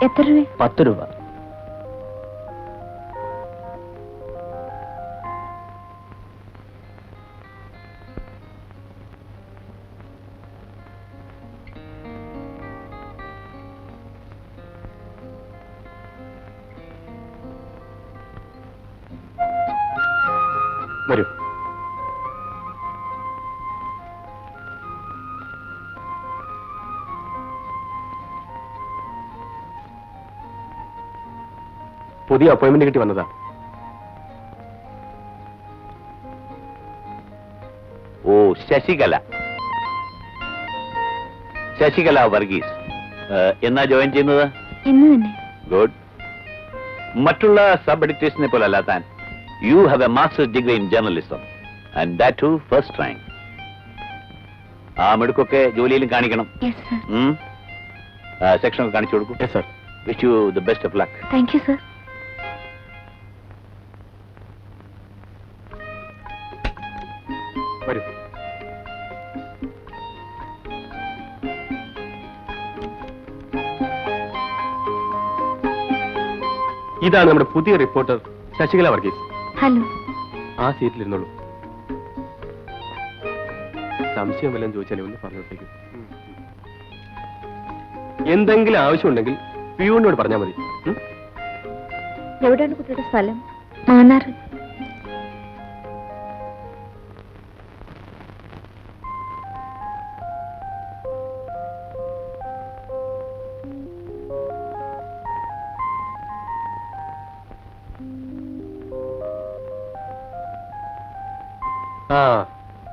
എത്ര രൂപ? 10 രൂപ. വരൂ. പുതിയ അപ്പോയിന്റ്മെന്റ് കിട്ടി വന്നതാ. ഓ, ശശികല. ശശികല വർഗീസ്. എന്നാ ജോയിൻ ചെയ്യുന്നത്? ഇന്ന് തന്നെ. ഗുഡ്. മറ്റുള്ള സബ് എഡിറ്റേഴ്സിനെ പോലെ അല്ല താൻ. You have a masters degree in journalism and that too first rank. ആ മിടുക്കൊക്കെ ജോലിയിലും കാണിക്കണം. സെക്ഷനൊക്കെ കാണിച്ചു കൊടുക്കും. Yes sir. Wish you the best of luck. Thank you sir. വരൂ. ഇതാണ് നമ്മുടെ പുതിയ റിപ്പോർട്ടർ ശശികല വർഗീസ്. ഹലോ. ആ സീറ്റിലിരുന്നോളൂ. സംശയം വല്ലതും ചോദിച്ചാലേ ഒന്ന് പറഞ്ഞോട്ടേക്കും. എന്തെങ്കിലും ആവശ്യമുണ്ടെങ്കിൽ പിയൂണിനോട് പറഞ്ഞാൽ മതി. എവിടെയാണ് കുട്ടിയുടെ സ്ഥലം? മാന്നാറ്. ആ,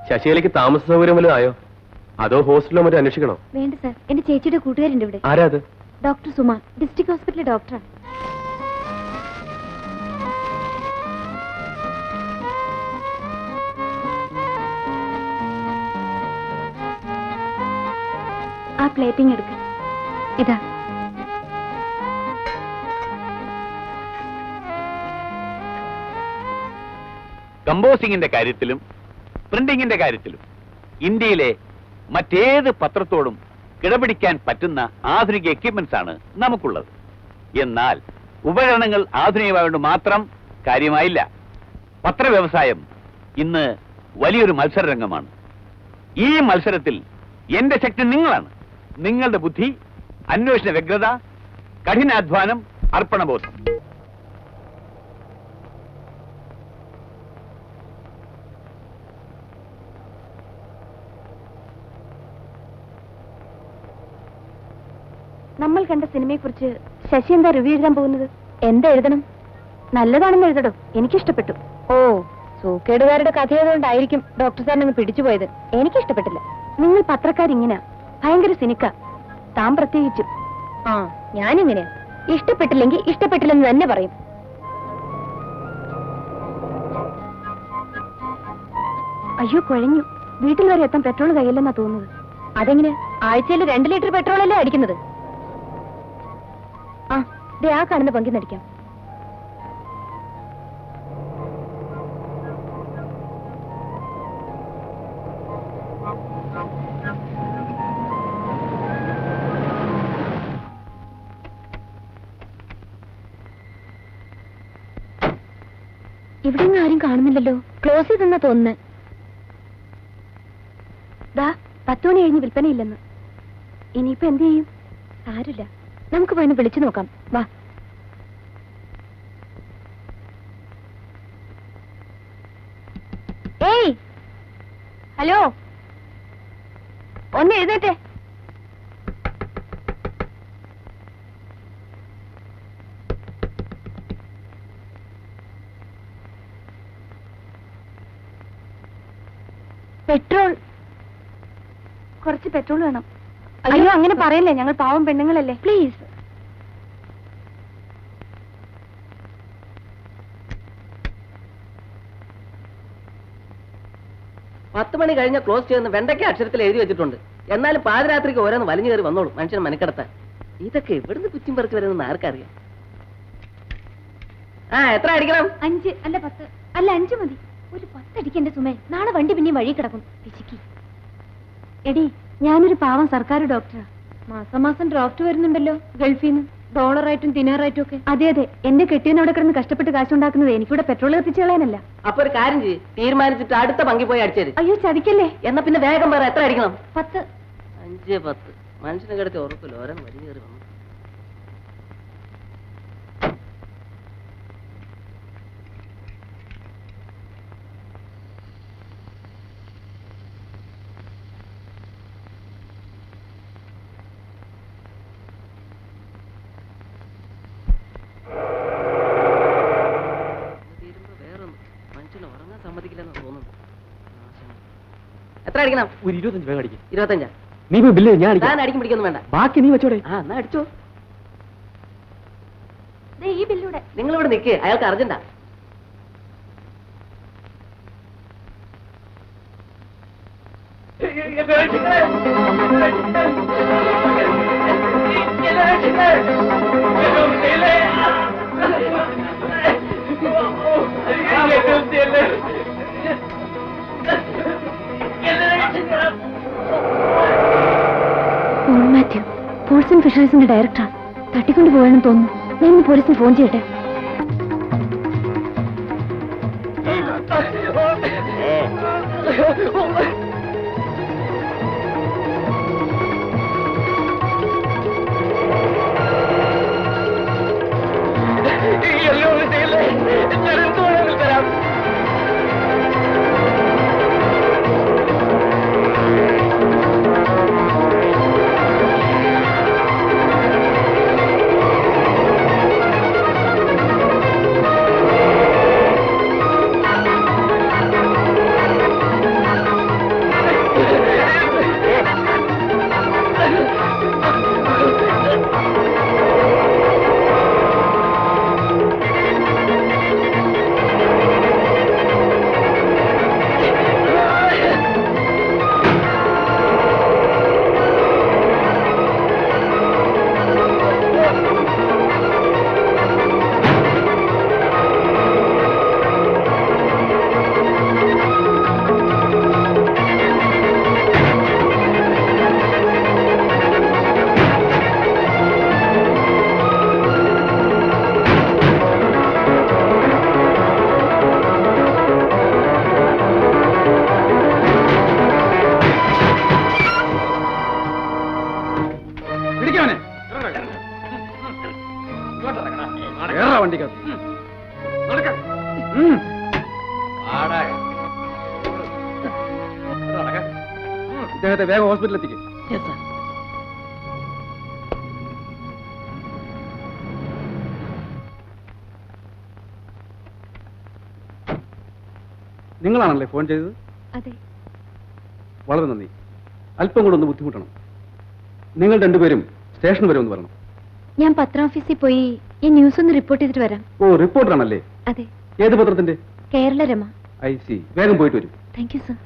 ശശികലയ്ക്ക് താമസ സൗകര്യം വല്ലതും ആയോ? അതോ ഹോസ്റ്റലിലോ മറ്റോ അന്വേഷിക്കണോ? വേണ്ട സാർ, എന്റെ ചേച്ചിയുടെ കൂട്ടുകാരുണ്ട് ഇവിടെ. ആരാ അത്? ഡോക്ടർ സുമ, ഡിസ്ട്രിക്ട് ഹോസ്പിറ്റലിലെ ഡോക്ടറാണ്. ആ പ്ലേറ്റിംഗ് എടുക്ക. ഇതാ. കമ്പോസിംഗിന്റെ കാര്യത്തിലും പ്രിന്റിംഗിന്റെ കാര്യത്തിലും ഇന്ത്യയിലെ മറ്റേത് പത്രത്തോടും കിടപിടിക്കാൻ പറ്റുന്ന ആധുനിക എക്യുപ്മെന്റ്സ് ആണ് നമുക്കുള്ളത്. എന്നാൽ ഉപകരണങ്ങൾ ആധുനികമായതുകൊണ്ട് മാത്രം കാര്യമായില്ല. പത്രവ്യവസായം ഇന്ന് വലിയൊരു മത്സരരംഗമാണ്. ഈ മത്സരത്തിൽ എന്റെ ശക്തി നിങ്ങളാണ്. നിങ്ങളുടെ ബുദ്ധി, അന്വേഷണ വ്യഗ്രത, കഠിനാധ്വാനം, അർപ്പണബോധം. നമ്മൾ കണ്ട സിനിമയെക്കുറിച്ച് ശശി എന്താ റിവ്യൂ എഴുതാൻ പോകുന്നത്? എന്താ എഴുതണം? നല്ലതാണെന്ന് എഴുതടോ. എനിക്കിഷ്ടപ്പെട്ടു. ഓ, സൂക്കേടുകാരുടെ കഥയായതുകൊണ്ടായിരിക്കും ഡോക്ടർ സാറിനങ്ങ് പിടിച്ചുപോയത്. എനിക്കിഷ്ടപ്പെട്ടില്ല. നിങ്ങൾ പത്രക്കാരിങ്ങനെ ഭയങ്കര സിനിക്ക. താൻ പ്രത്യേകിച്ചും. ആ, ഞാനിങ്ങനെയാ. ഇഷ്ടപ്പെട്ടില്ലെങ്കിൽ ഇഷ്ടപ്പെട്ടില്ലെന്ന് തന്നെ പറയും. അയ്യോ, കുഴഞ്ഞു. വീട്ടിൽ വരെ എത്താൻ പെട്രോൾ കയ്യില്ലെന്നാ തോന്നുന്നത്. അതെങ്ങനെ? ആഴ്ചയിൽ 2 ലിറ്റർ പെട്രോളല്ലേ അടിക്കുന്നത്? ആ, ദേ ആ കാണുന്ന പങ്കി നടിക്കാം. ഇവിടെ ആരും കാണുന്നില്ലല്ലോ. ക്ലോസ് ചെയ്തെന്നാ തോന്നുന്നത്. ദാ 10 മണി കഴിഞ്ഞ് വിൽപ്പനയില്ലെന്ന്. ഇനിയിപ്പോ എന്ത് ചെയ്യും? ആരില്ല. നമുക്ക് പോയി വിളിച്ചു നോക്കാം. വാ. ഏയ്, ഹലോ, ഒന്ന് എഴുന്നേറ്റേ. പെട്രോൾ, കുറച്ച് പെട്രോൾ വേണം. അയ്യോ, അങ്ങനെ പറയല്ലേ, ഞങ്ങൾ പാവം പെണ്ണുങ്ങളല്ലേ. പ്ലീസ്. പത്ത് മണി കഴിഞ്ഞ ക്ലോസ് ചെയ്യുന്ന വെണ്ടയ്ക്ക അക്ഷരത്തിൽ എഴുതി വെച്ചിട്ടുണ്ട്. എന്നാലും പാതിരാത്രിക്ക് ഓരോന്ന് വലിഞ്ഞു കയറി വന്നോളൂ മനുഷ്യനെ മെനക്കെടുത്താൻ. ഇതൊക്കെ എവിടുന്ന് കുറ്റിം പറക്കി വരുന്ന ആർക്കറിയാം. ആ, എത്ര അടിക്കണം? 5 അല്ല 10 അല്ല 5 മതി. ഒരു 10 അടിക്കണ്ടേ സുമേ? നാളെ വണ്ടി പിന്നെയും വഴി കിടക്കും. പിശുക്കി. എടി, ഞാനൊരു പാവം സർക്കാർ ഡോക്ടറാ. മാസം മാസം ഡ്രാഫ്റ്റ് വരുന്നുണ്ടല്ലോ ഗൾഫിൽ നിന്ന്. ഡോളറായിട്ടും ദിനാറായിട്ടും ഒക്കെ. അതെ അതെ, എന്റെ കെട്ടിയൻ അവിടെ കിടന്ന് കഷ്ടപ്പെട്ട് കാശുണ്ടാക്കുന്നത് എനിക്കിവിടെ പെട്രോൾ കത്തിച്ചു കളയാനല്ല. അപ്പൊ ഒരു കാര്യം ചെയ്യ്, തീരുമാനിച്ചിട്ട് അടുത്ത പങ്കി പോയി അടിച്ചേര്. അയ്യോ ചതിക്കല്ലേ. എന്നാ പിന്നെ വേഗം പറ, എത്ര അടിക്കണം? 10. 5, 10. മനുഷ്യനെ കിടത്തി ഉറപ്പില്ല, ഓരോ വലിഞ്ഞു കയറി വന്നു. എത്ര അടിക്കണം? ഒരു 25 വേഗം അടിക്കും. 25. നീ പോയി ബില്ല്, ഞാൻ അടിക്കാം. ഞാൻ അടിക്കും പിടിക്കൊന്നും വേണ്ട. ബാക്കി നീ വെച്ചോടെ. ആ എന്നാ അടിച്ചോ. ഈ ബില്ലൂടെ. നിങ്ങൾ ഇവിടെ നിൽക്ക്, അയാൾക്ക് അർജന്റാ. മാത്യു, പോൾസ് ആൻഡ് ഫിഷറീസിന്റെ ഡയറക്ടറാ. തട്ടിക്കൊണ്ട് പോകണമെന്ന് തോന്നുന്നു. ഞാൻ ഇന്ന് പോലീസിന് ഫോൺ ചെയ്യട്ടെ. ഇദ്ദേഹത്തെ വേഗം ഹോസ്പിറ്റലിൽ എത്തിക്കും. നിങ്ങളാണല്ലേ ഫോൺ ചെയ്തത്? അതെ. വളരെ നന്ദി. അല്പം കൂടെ ഒന്ന് ബുദ്ധിമുട്ടണം. നിങ്ങൾ രണ്ടുപേരും സ്റ്റേഷൻ വരെ ഒന്ന് വരണം. ഞാൻ പത്രാഫീസിൽ പോയി ഈ ന്യൂസ് ഒന്ന് റിപ്പോർട്ട് ചെയ്തിട്ട് വരാം. ഓ, റിപ്പോർട്ടറാണല്ലേ? അതെ. ഏത് പത്രത്തിന്റെ? കേരള രമ. I see. വേഗം പോയിട്ട് വരും. Thank you sir.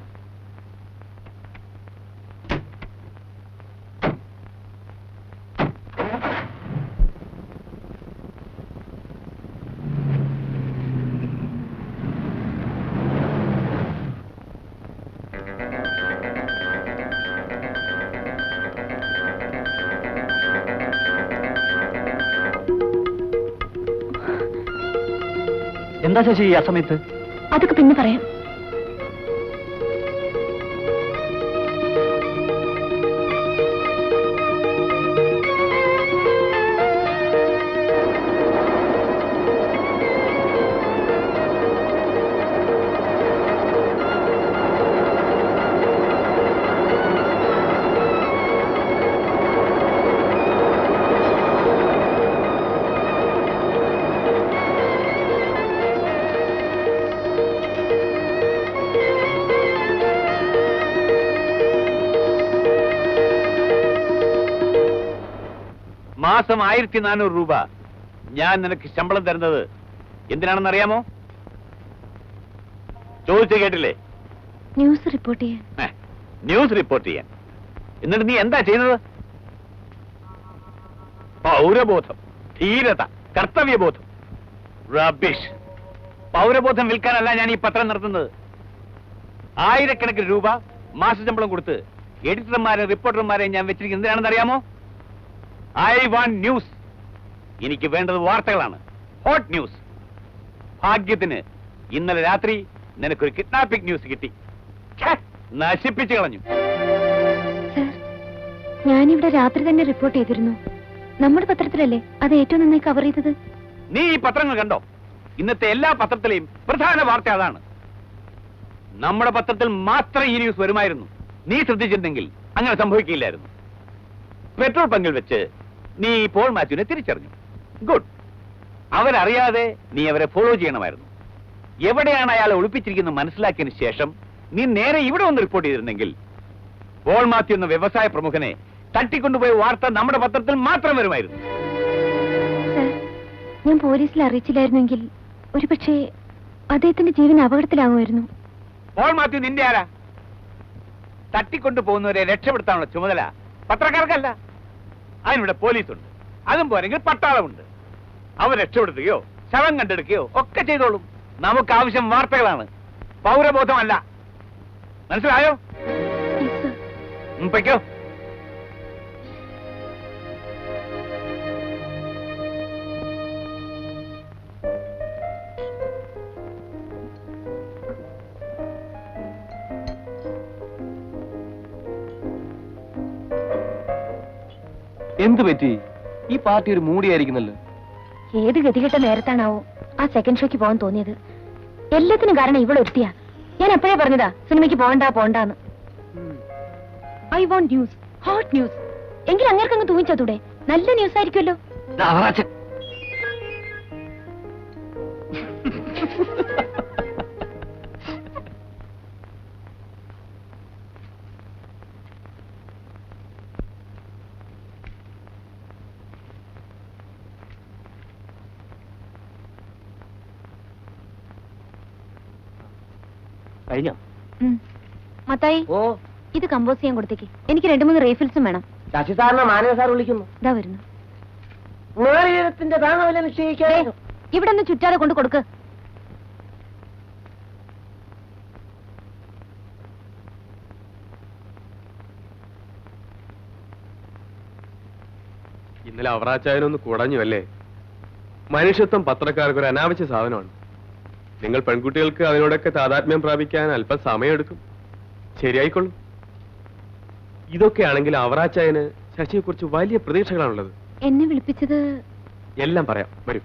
എന്താ ശശി ആ സമയത്ത്? അതൊക്കെ പിന്നെ പറയാം. മാസം 1400 രൂപ ഞാൻ നിനക്ക് ശമ്പളം തരുന്നത് എന്തിനാണെന്ന് അറിയാമോ? ചോദിച്ചു കേട്ടില്ലേ? ന്യൂസ് റിപ്പോർട്ട് ചെയ്യാൻ. ന്യൂസ് റിപ്പോർട്ട് ചെയ്യാൻ. എന്നിട്ട് നീ എന്താ ചെയ്യുന്നത്? പൗരബോധം, ധീരത, കർത്തവ്യബോധം. റബിഷ്. പൗരബോധം വിൽക്കാനല്ല ഞാൻ ഈ പത്രം നടത്തുന്നത്. ആയിരക്കണക്കിന് രൂപ മാസശമ്പളം കൊടുത്ത് എഡിറ്റർമാരെ റിപ്പോർട്ടർമാരെ ഞാൻ വെച്ചിരിക്കുന്നത് എന്തിനാണെന്ന് അറിയാമോ? I want news. എനിക്ക് വേണ്ടത് വാർത്തകളാണ്, ഹോട്ട് ന്യൂസ്. ഭാഗ്യത്തിന് ഇന്നലെ രാത്രി നിനക്കൊരു കിഡ്നാപ്പിംഗ് ന്യൂസ് കിട്ടി. ഛെ, നശിപ്പിച്ചു കളഞ്ഞു. സർ, ഞാനിവിടെ രാത്രി തന്നെ റിപ്പോർട്ട് ചെയ്തിരുന്നു. നമ്മുടെ പത്രത്തിലല്ലേ അത് ഏറ്റവും നന്നായി കവർ ചെയ്തത്? നീ ഈ പത്രങ്ങൾ കണ്ടോ? ഇന്നത്തെ എല്ലാ പത്രത്തിലെയും പ്രധാന വാർത്ത അതാണ്. നമ്മുടെ പത്രത്തിൽ മാത്രം ഈ ന്യൂസ് വരുമായിരുന്നു. നീ ശ്രദ്ധിച്ചിരുന്നെങ്കിൽ അങ്ങനെ സംഭവിക്കില്ലായിരുന്നു. പെട്രോൾ പങ്കിൽ വെച്ച് നീ പോൾ മാത്യുവിനെ തിരിച്ചറിഞ്ഞു. ഗുഡ്. അവരറിയാതെ നീ അവരെ ഫോളോ ചെയ്യണമായിരുന്നു. എവിടെയാണ് അയാളെ ഒളിപ്പിച്ചിരിക്കുന്നത് മനസ്സിലാക്കിയതിനു ശേഷം നീ നേരെ ഇവിടെ ഒന്ന് റിപ്പോർട്ട് ചെയ്തിരുന്നെങ്കിൽ പോൾ മാത്യു എന്ന വ്യവസായ പ്രമുഖനെ തട്ടിക്കൊണ്ടുപോയ വാർത്ത നമ്മുടെ പത്രത്തിൽ മാത്രം വരുമായിരുന്നു. സർ, ഞാൻ പോലീസിൽ അറിയിച്ചില്ലായിരുന്നെങ്കിൽ ഒരുപക്ഷെ അദ്ദേഹത്തിന്റെ ജീവൻ അപകടത്തിലാകുമായിരുന്നു. പോൾ മാത്യു നിന്റെ ആരാ? തട്ടിക്കൊണ്ടു പോകുന്നവരെ രക്ഷപ്പെടുത്താനുള്ള ചുമതല പത്രക്കാർക്കല്ല. അതിനിവിടെ പോലീസുണ്ട്, അതും പോരെങ്കിൽ പട്ടാളമുണ്ട്. അവർ രക്ഷപ്പെടുത്തുകയോ ശവം കണ്ടെടുക്കുകയോ ഒക്കെ ചെയ്തോളും. നമുക്ക് ആവശ്യം വാർത്തകളാണ്, പൗരബോധമല്ല. മനസ്സിലായോ? Yes, sir. പൊയ്ക്കോ. എന്തു പറ്റി? ഈ പാർട്ടി ഒരു മൂടിയായിരിക്കുന്നല്ലോ. ഏത് ഗതികെട്ട നേരത്താണാവോ ആ സെക്കൻഡ് ഷോയ്ക്ക് പോകാൻ തോന്നിയത്? എല്ലാത്തിനും കാരണം ഇവളൊരുത്തിയാ. ഞാൻ എപ്പോഴേ പറഞ്ഞതാ സിനിമയ്ക്ക് പോണ്ടാന്ന്. I want news, hot news. എങ്കിൽ അങ്ങേർക്കങ്ങ് തൂങ്ങിച്ചതൂടെ? നല്ല ന്യൂസ് ആയിരിക്കുമല്ലോ. കഴിഞ്ഞോ? മത്തായി, ഓ, ഇത് കമ്പോസ് ചെയ്യാൻ കൊടുത്തേക്ക്. എനിക്ക് 2-3 റീഫിൽസും വേണം. ശശി സാറിനെ മാനവ സാർ വിളിക്കുന്നു. ഇതാ വരുന്നു. മേളിയത്തിന്റെ താങ്ങവില നിശ്ചയിക്കാൻ ഇവിടെ ഒന്ന് ചുറ്റാതെ കൊണ്ട് കൊടുക്ക്. ഇന്നലെ അവറാച്ചായനൊന്ന് കുടഞ്ഞു അല്ലേ? മനുഷ്യത്വം പത്രക്കാർക്ക് ഒരു അനാവശ്യ സാധനമാണ്. നിങ്ങൾ പെൺകുട്ടികൾക്ക് അതിനോടൊക്കെ താതാത്മ്യം പ്രാപിക്കാൻ അല്പം സമയമെടുക്കും. ശരിയായിക്കൊള്ളും. ഇതൊക്കെയാണെങ്കിൽ അവറാച്ചായന് ശശിയെക്കുറിച്ച് വലിയ പ്രതീക്ഷകളാണുള്ളത്. എന്നെ വിളിപ്പിച്ചത് എല്ലാം പറയാം, വരൂ.